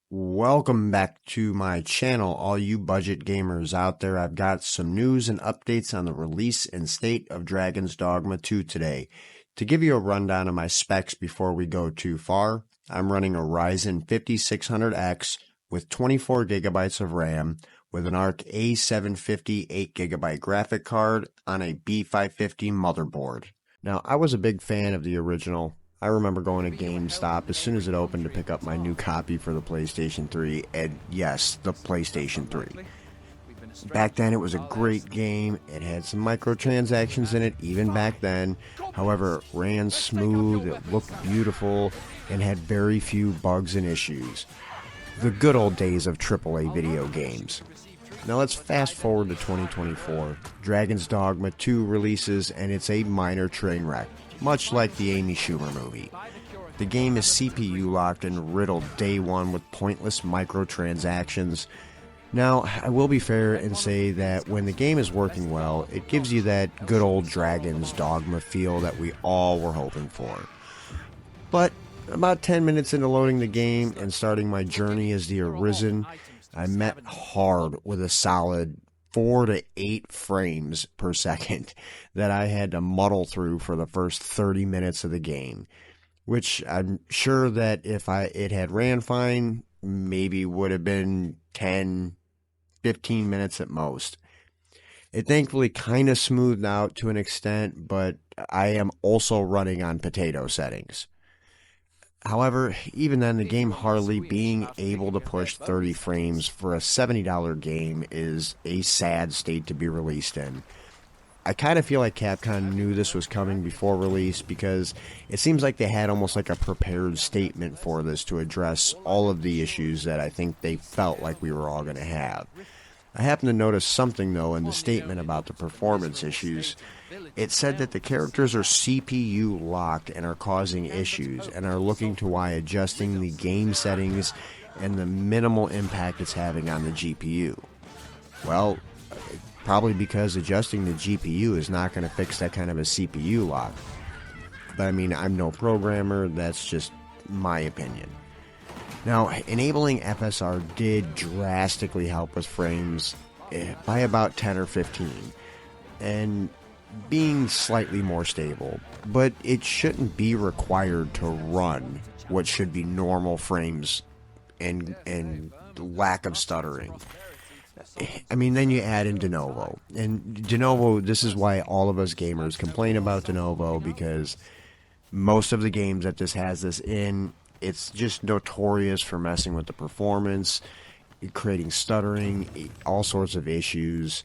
Welcome back to my channel, all you budget gamers out there. I've got some news and updates on the release and state of Dragon's Dogma 2 today. To give you a rundown of my specs before we go too far, I'm running a Ryzen 5600X with 24 gigabytes of RAM with an ARC A750 8GB graphic card on a B550 motherboard. Now, I was a big fan of the original. I remember going to GameStop as soon as it opened to pick up my new copy for the PlayStation 3, and yes, the PlayStation 3. Back then, it was a great game. It had some microtransactions in it, even back then. However, it ran smooth, it looked beautiful, and had very few bugs and issues. The good old days of AAA video games. Now let's fast forward to 2024. Dragon's Dogma 2 releases, and it's a minor train wreck, much like the Amy Schumer movie. The game is CPU locked and riddled day one with pointless microtransactions. Now, I will be fair and say that when the game is working well, it gives you that good old Dragon's Dogma feel that we all were hoping for. But about 10 minutes into loading the game and starting my journey as the Arisen, I met hard with a solid 4 to 8 frames per second that I had to muddle through for the first 30 minutes of the game, which I'm sure that if it had ran fine, maybe would have been 10, 15 minutes at most. It thankfully kind of smoothed out to an extent, but I am also running on potato settings. However, even then, the game hardly being able to push 30 frames for a $70 game is a sad state to be released in. I kind of feel like Capcom knew this was coming before release because it seems like they had almost like a prepared statement for this to address all of the issues that I think they felt like we were all going to have. I happened to notice something, though, in the statement about the performance issues. It said that the characters are CPU locked and are causing issues and are looking to why adjusting the game settings and the minimal impact it's having on the GPU. Well, probably because adjusting the GPU is not going to fix that kind of a CPU lock. But I mean, I'm no programmer, that's just my opinion. Now, enabling FSR did drastically help with frames by about 10 or 15, and being slightly more stable, but it shouldn't be required to run what should be normal frames and lack of stuttering. I mean, then you add in de novo, and de novo, this is why all of us gamers complain about de novo, because most of the games that this has this in, it's just notorious for messing with the performance, creating stuttering, all sorts of issues.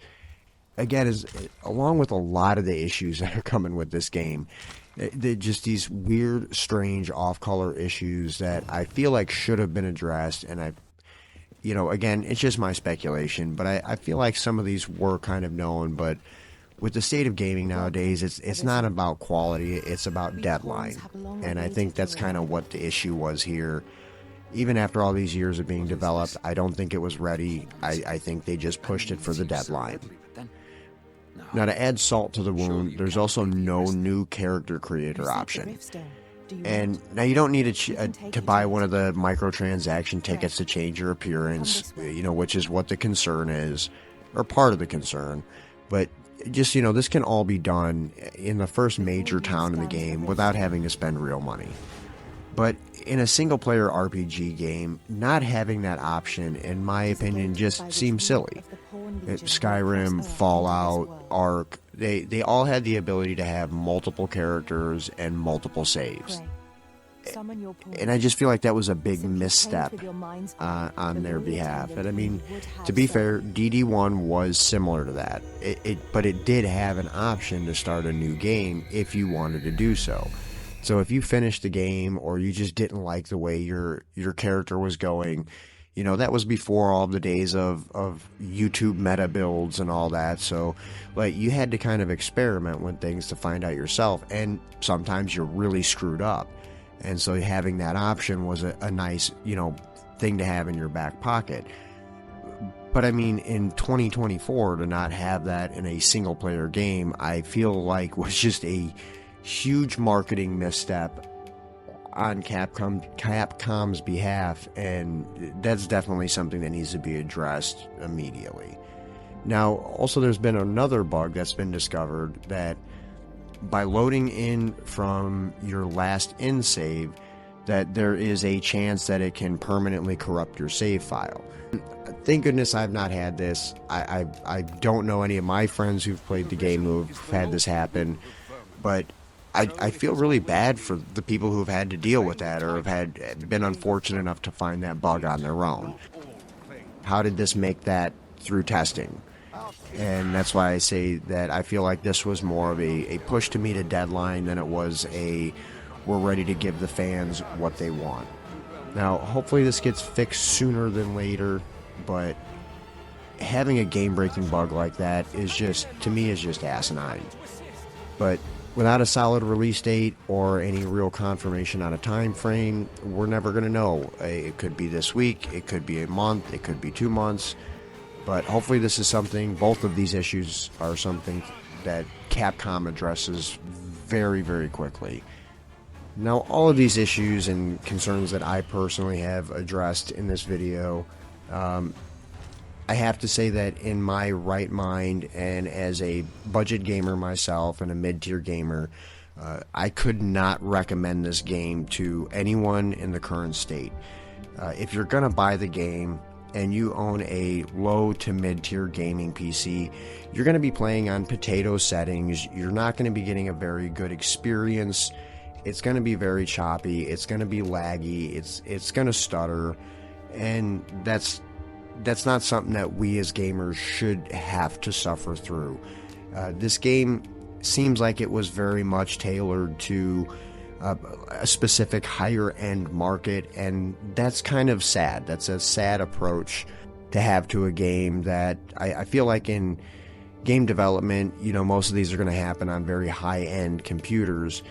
Again, along with a lot of the issues that are coming with this game, they're just these weird, strange, off-color issues that I feel like should have been addressed. And again, it's just my speculation, but I feel like some of these were kind of known. But with the state of gaming nowadays, it's not about quality, it's about deadline. And I think that's kind of what the issue was here. Even after all these years of being developed, I don't think it was ready. I think they just pushed it for the deadline. Now, to add salt to the wound, there's also no new character creator option. And now you don't need to buy one of the microtransaction tickets to change your appearance, which is what the concern is, or part of the concern. But just, this can all be done in the first major town in the game without having to spend real money. But in a single-player RPG game, not having that option, in my opinion, just seems silly. Skyrim, Fallout, Ark, they all had the ability to have multiple characters and multiple saves. And I just feel like that was a big misstep on their behalf. And I mean, to be fair, DD1 was similar to that. But it did have an option to start a new game if you wanted to do so. So if you finished the game or you just didn't like the way your character was going, that was before all the days of YouTube meta builds and all that. So like you had to kind of experiment with things to find out yourself. And sometimes you're really screwed up. And so having that option was a nice, thing to have in your back pocket. But I mean, in 2024, to not have that in a single player game, I feel like was just a huge marketing misstep on Capcom's behalf, and that's definitely something that needs to be addressed immediately. Now, also there's been another bug that's been discovered that by loading in from your last in save, that there is a chance that it can permanently corrupt your save file. Thank goodness I've not had this. I don't know any of my friends who've played the game who've had this happen, but I feel really bad for the people who've had to deal with that or have been unfortunate enough to find that bug on their own. How did this make that through testing? And that's why I say that I feel like this was more of a push to meet a deadline than it was we're ready to give the fans what they want. Now, hopefully this gets fixed sooner than later, but having a game-breaking bug like that is just, to me, is just asinine. But without a solid release date or any real confirmation on a time frame, we're never going to know. It could be this week, it could be a month, it could be 2 months, but hopefully this is something, both of these issues are something that Capcom addresses very, very quickly. Now, all of these issues and concerns that I personally have addressed in this video, I have to say that in my right mind and as a budget gamer myself and a mid-tier gamer, I could not recommend this game to anyone in the current state. If you're going to buy the game and you own a low to mid-tier gaming PC, you're going to be playing on potato settings. You're not going to be getting a very good experience. It's going to be very choppy, it's going to be laggy, it's going to stutter, and that's not something that we as gamers should have to suffer through. This game seems like it was very much tailored to a specific higher end market, and that's kind of sad. That's a sad approach to have to a game that I feel like in game development, most of these are going to happen on very high end computers.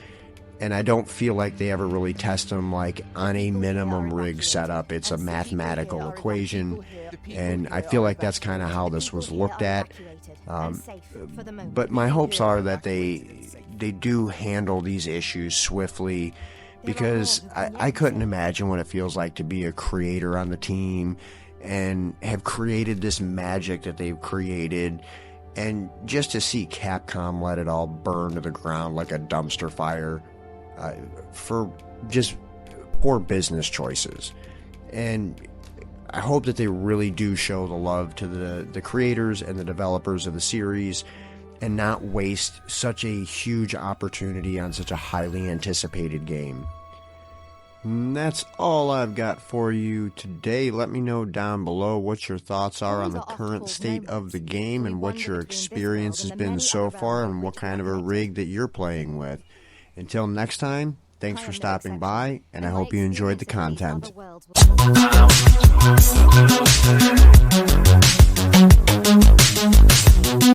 And I don't feel like they ever really test them like on a minimum rig setup. It's a mathematical equation, and I feel like that's kind of how this was looked at. But my hopes are that they do handle these issues swiftly, because I couldn't imagine what it feels like to be a creator on the team and have created this magic that they've created, and just to see Capcom let it all burn to the ground like a dumpster fire. For just poor business choices. And I hope that they really do show the love to the creators and the developers of the series and not waste such a huge opportunity on such a highly anticipated game. And that's all I've got for you today. Let me know down below what your thoughts are on the current state of the game and what your experience has been so far and what kind of a rig that you're playing with. Until next time, thanks for stopping by, and I hope you enjoyed the content.